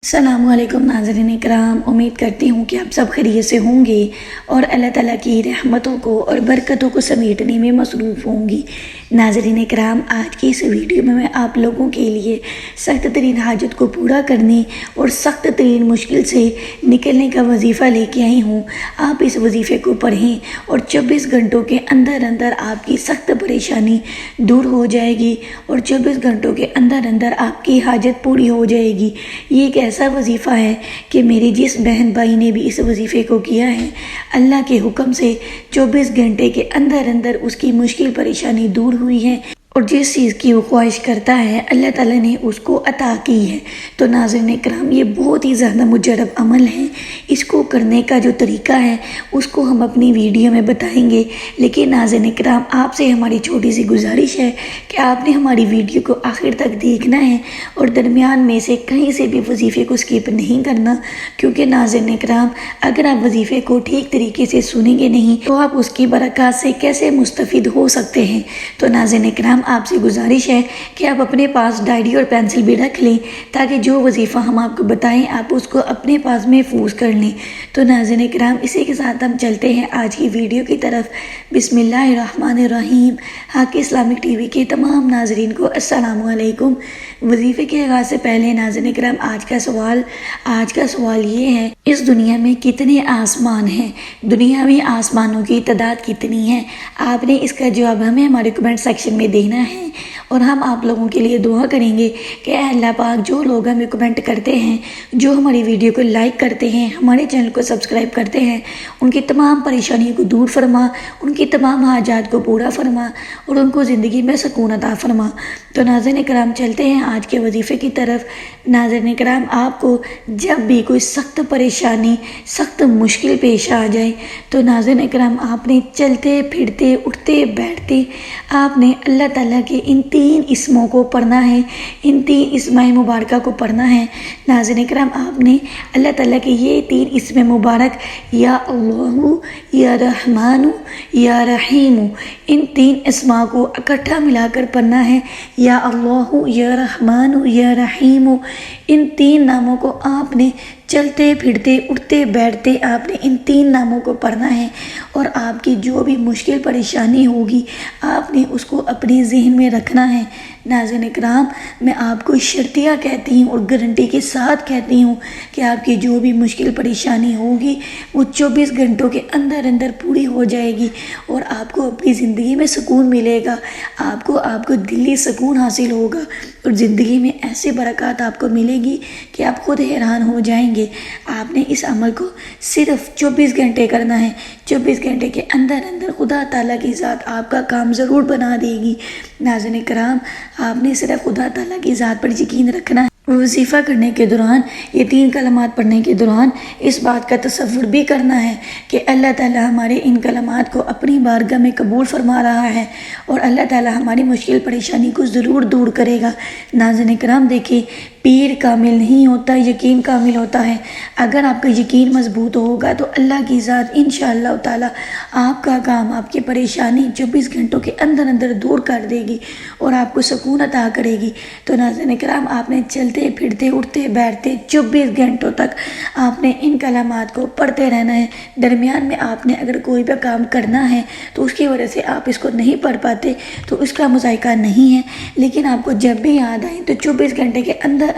السلام علیکم ناظرین اکرام، امید کرتی ہوں کہ آپ سب خیریت سے ہوں گے اور اللہ تعالیٰ کی رحمتوں کو اور برکتوں کو سمیٹنے میں مصروف ہوں گی۔ ناظرین اکرام، آج کی اس ویڈیو میں آپ لوگوں کے لیے سخت ترین حاجت کو پورا کرنے اور سخت ترین مشکل سے نکلنے کا وظیفہ لے کے آئی ہوں۔ آپ اس وظیفے کو پڑھیں اور 24 گھنٹوں کے اندر اندر آپ کی سخت پریشانی دور ہو جائے گی اور 24 گھنٹوں کے اندر اندر آپ کی حاجت پوری ہو جائے گی۔ یہ ایک ایسا وظیفہ ہے کہ میری جس بہن بھائی نے بھی اس وظیفے کو کیا ہے، اللہ کے حکم سے 24 گھنٹے کے اندر اندر اس کی مشکل پریشانی دور ہوئی ہے اور جس چیز کی وہ خواہش کرتا ہے اللہ تعالیٰ نے اس کو عطا کی ہے۔ تو ناظرین اکرام، یہ بہت ہی زیادہ مجرب عمل ہے۔ اس کو کرنے کا جو طریقہ ہے اس کو ہم اپنی ویڈیو میں بتائیں گے، لیکن ناظرین اکرام، آپ سے ہماری چھوٹی سی گزارش ہے کہ آپ نے ہماری ویڈیو کو آخر تک دیکھنا ہے اور درمیان میں سے کہیں سے بھی وظیفے کو سکپ نہیں کرنا، کیونکہ ناظرین اکرام، اگر آپ وظیفے کو ٹھیک طریقے سے سنیں گے نہیں تو آپ اس کی برکات سے کیسے مستفید ہو سکتے ہیں۔ تو ناظرین اکرام، آپ سے گزارش ہے کہ آپ اپنے پاس ڈائری اور پینسل بھی رکھ لیں تاکہ جو وظیفہ ہم آپ کو بتائیں آپ اس کو اپنے پاس محفوظ کر لیں۔ تو ناظرین اکرام، اسی کے ساتھ ہم چلتے ہیں آج کی ویڈیو کی طرف۔ بسم اللہ الرحمن الرحیم۔ حق اسلامک ٹی وی کے تمام ناظرین کو السلام علیکم۔ وظیفے کے آغاز سے پہلے ناظرین اکرام، آج کا سوال یہ ہے، اس دنیا میں کتنے آسمان ہیں؟ دنیاوی آسمانوں کی تعداد کتنی ہے؟ آپ نے اس کا جواب ہمیں ہمارے کمنٹ سیکشن میں دینا ہے اور ہم آپ لوگوں کے لیے دعا کریں گے کہ اے اللہ پاک، جو لوگ ہمیں کمنٹ کرتے ہیں، جو ہماری ویڈیو کو لائک کرتے ہیں، ہمارے چینل کو سبسکرائب کرتے ہیں، ان کی تمام پریشانیوں کو دور فرما، ان کی تمام حاجات کو پورا فرما اور ان کو زندگی میں سکون عطا فرما۔ تو ناظرین اکرام، چلتے ہیں آج کے وظیفے کی طرف۔ ناظرین اکرام، آپ کو جب بھی کوئی سخت پریشانی، سخت مشکل پیش آ جائے تو ناظرین اکرام، آپ نے چلتے پھرتے اٹھتے بیٹھتے آپ نے اللہ تعالیٰ کے ان 3 اسموں کو پڑھنا ہے، ان 3 اسماء مبارکہ کو پڑھنا ہے۔ ناظرین اکرام، آپ نے اللہ تعالیٰ کے یہ 3 اسم مبارک یا اللہ، یا رحمان، یا رحیم، ان 3 اسماء کو اکٹھا ملا کر پڑھنا ہے۔ یا اللہ، یا رحمان، یا رحیم، ان 3 ناموں کو آپ نے چلتے پھرتے اٹھتے بیٹھتے آپ نے ان 3 ناموں کو پڑھنا ہے اور آپ کی جو بھی مشکل پریشانی ہوگی آپ نے اس کو اپنے ذہن میں رکھنا ہے۔ ناظرین اکرام، میں آپ کو شرطیہ کہتی ہوں اور گارنٹی کے ساتھ کہتی ہوں کہ آپ کی جو بھی مشکل پریشانی ہوگی وہ 24 گھنٹوں کے اندر اندر پوری ہو جائے گی اور آپ کو اپنی زندگی میں سکون ملے گا، آپ کو دلی سکون حاصل ہوگا اور زندگی میں ایسے برکات آپ کو ملے گی کہ آپ خود حیران ہو جائیں گے۔ آپ نے اس عمل کو صرف 24 گھنٹے کرنا ہے۔ 24 گھنٹے کے اندر اندر خدا تعالیٰ کی ذات آپ کا کام ضرور بنا دے گی۔ ناظرین اکرام، آپ نے صرف خدا تعالیٰ کی ذات پر یقین رکھنا ہے۔ وظیفہ کرنے کے دوران، یہ 3 کلمات پڑھنے کے دوران اس بات کا تصور بھی کرنا ہے کہ اللہ تعالیٰ ہمارے ان کلمات کو اپنی بارگاہ میں قبول فرما رہا ہے اور اللہ تعالیٰ ہماری مشکل پریشانی کو ضرور دور کرے گا۔ ناظرین اکرام، دیکھیں، پیر کامل نہیں ہوتا، یقین کامل ہوتا ہے۔ اگر آپ کا یقین مضبوط ہوگا تو اللہ کی ذات انشاءاللہ تعالیٰ آپ کا کام، آپ کی پریشانی 24 گھنٹوں کے اندر اندر دور کر دے گی اور آپ کو سکون عطا کرے گی۔ تو ناظرین اکرام، آپ نے چلتے پھرتے اٹھتے بیٹھتے 24 گھنٹوں تک آپ نے ان کلمات کو پڑھتے رہنا ہے۔ درمیان میں آپ نے اگر کوئی بھی کام کرنا ہے تو اس کی وجہ سے آپ اس کو نہیں پڑھ پاتے تو اس کا مذائقہ نہیں ہے، لیکن آپ کو جب بھی یاد آئے تو 24 گھنٹے کے اندر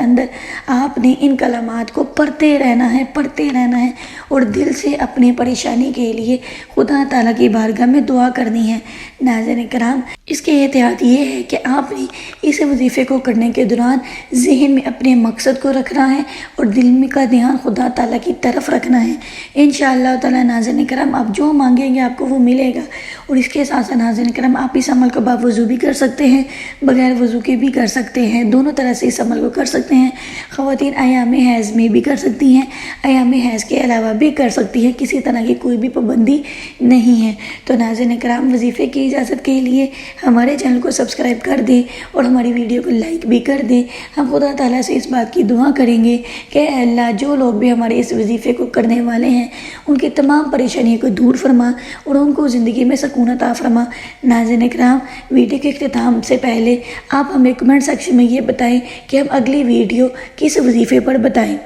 آپ نے ان کلمات کو پڑھتے رہنا ہے اور دل سے اپنی پریشانی کے لیے خدا تعالیٰ کی بارگاہ میں دعا کرنی ہے۔ ناظرین کرام، اس کے احتیاط یہ ہے کہ آپ نے اس وظیفے کو کرنے کے دوران ذہن میں اپنے مقصد کو رکھنا ہے اور دل میں کا دھیان خدا تعالیٰ کی طرف رکھنا ہے۔ انشاءاللہ تعالیٰ ناظرین کرام، آپ جو مانگیں گے آپ کو وہ ملے گا۔ اور اس کے ساتھ ناظرین کرام، آپ اس عمل کو باوضو بھی کر سکتے ہیں، بغیر وضو کے بھی کر سکتے ہیں، دونوں طرح سے اس عمل کو کر سکتے ہیں۔ خواتین ایام حیض میں بھی کر سکتی ہیں، ایام حیض کے علاوہ بھی کر سکتی ہیں، کسی طرح کی کوئی بھی پابندی نہیں ہے۔ تو ناظرین کرام، وظیفے کی اجازت کے لیے ہمارے چینل کو سبسکرائب کر دیں اور ہماری ویڈیو کو لائک بھی کر دیں۔ ہم خدا تعالیٰ سے اس بات کی دعا کریں گے کہ اے اللہ، جو لوگ بھی ہمارے اس وظیفے کو کرنے والے ہیں ان کی تمام پریشانیوں کو دور فرما اور ان کو زندگی میں سکون عطا فرما۔ ناظرین کرام، ویڈیو کے اختتام سے پہلے آپ ہمیں کمنٹ سیکشن میں یہ بتائیں کہ ہم اگلی ویڈیو کس وظیفے پر بتائیں۔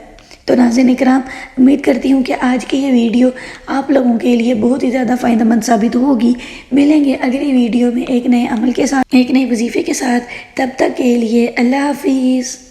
تو ناظرین کرام، امید کرتی ہوں کہ آج کی یہ ویڈیو آپ لوگوں کے لیے بہت ہی زیادہ فائدہ مند ثابت ہوگی۔ ملیں گے اگلی ویڈیو میں ایک نئے عمل کے ساتھ، ایک نئے وظیفے کے ساتھ۔ تب تک کے لیے اللہ حافظ۔